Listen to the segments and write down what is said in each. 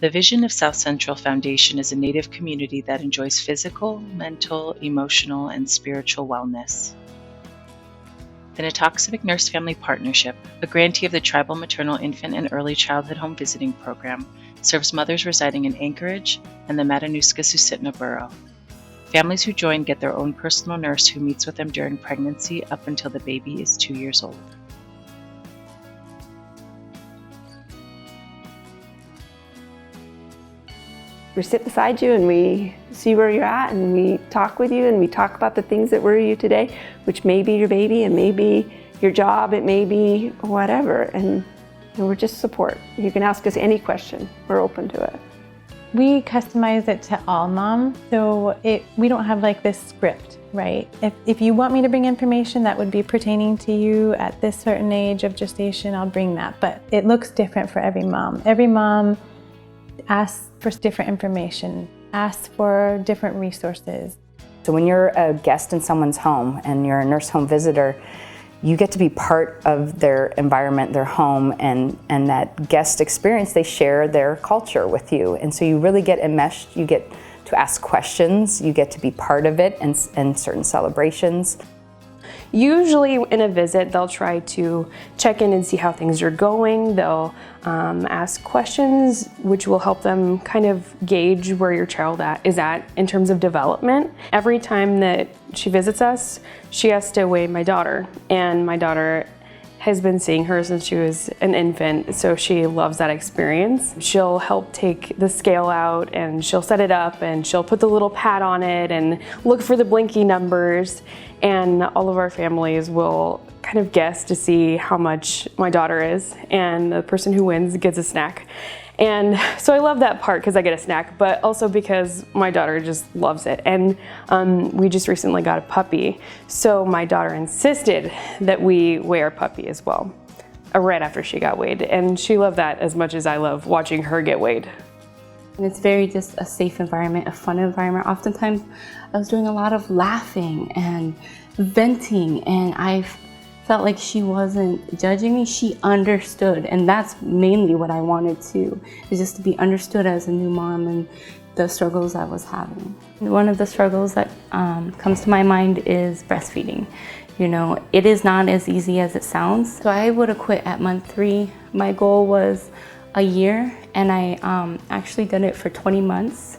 The vision of Southcentral Foundation is a Native community that enjoys physical, mental, emotional, and spiritual wellness. The Natoxovic Nurse Family Partnership, a grantee of the Tribal Maternal Infant and Early Childhood Home Visiting Program, serves mothers residing in Anchorage and the Matanuska-Susitna Borough. Families who join get their own personal nurse who meets with them during pregnancy up until the baby is 2 years old. We sit beside you and we see where you're at and we talk with you and we talk about the things that worry you today, which may be your baby, and may be your job, it may be whatever, and we're just support. You can ask us any question, we're open to it. We customize it to all moms, so we don't have like this script, right? If you want me to bring information that would be pertaining to you at this certain age of gestation, I'll bring that, but it looks different for every mom. Every mom asks for different information, asks for different resources. So when you're a guest in someone's home and you're a nurse home visitor, you get to be part of their environment, their home, and that guest experience, they share their culture with you. And so you really get enmeshed, you get to ask questions, you get to be part of it in certain celebrations. Usually in a visit, they'll try to check in and see how things are going. They'll ask questions which will help them kind of gauge where your child is at in terms of development. Every time that she visits us, she has to weigh my daughter, and my daughter has been seeing her since she was an infant, so she loves that experience. She'll help take the scale out and she'll set it up and she'll put the little pad on it and look for the blinky numbers, and all of our families will kind of guess to see how much my daughter is, and the person who wins gets a snack. And so I love that part because I get a snack, but also because my daughter just loves it. And we just recently got a puppy, so my daughter insisted that we weigh our puppy as well, right after she got weighed. And she loved that as much as I love watching her get weighed. And it's very just a safe environment, a fun environment. Oftentimes I was doing a lot of laughing and venting, and I felt like she wasn't judging me. She understood, and that's mainly what I wanted to, is just to be understood as a new mom and the struggles I was having. One of the struggles that comes to my mind is breastfeeding. You know, it is not as easy as it sounds. So I would have quit at month 3. My goal was a year, and I actually did it for 20 months.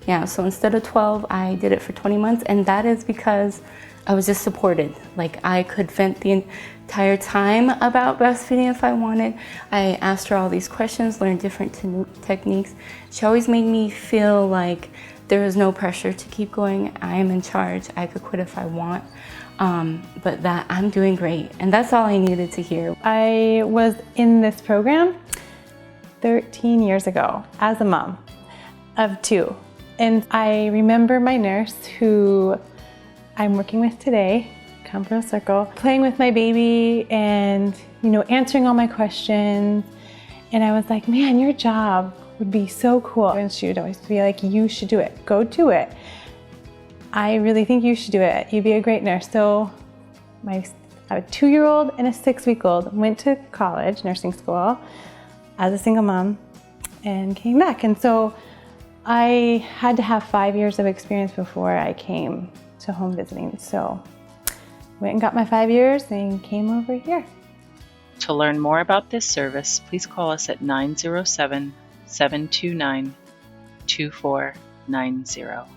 Yeah, so instead of 12, I did it for 20 months, and that is because I was just supported. Like, I could vent the entire time about breastfeeding if I wanted. I asked her all these questions, learned different techniques. She always made me feel like there was no pressure to keep going. I am in charge. I could quit if I want, but that I'm doing great. And that's all I needed to hear. I was in this program 13 years ago as a mom of 2. And I remember my nurse, who I'm working with today, come full circle, playing with my baby and, answering all my questions. And I was like, man, your job would be so cool. And she would always be like, you should do it, go do it. I really think you should do it. You'd be a great nurse. So I have a 2-year-old and a 6-week-old, went to college, nursing school, as a single mom, and came back. And so I had to have 5 years of experience before I came to home visiting. So went and got my 5 years and came over here. To learn more about this service, please call us at 907-729-2490.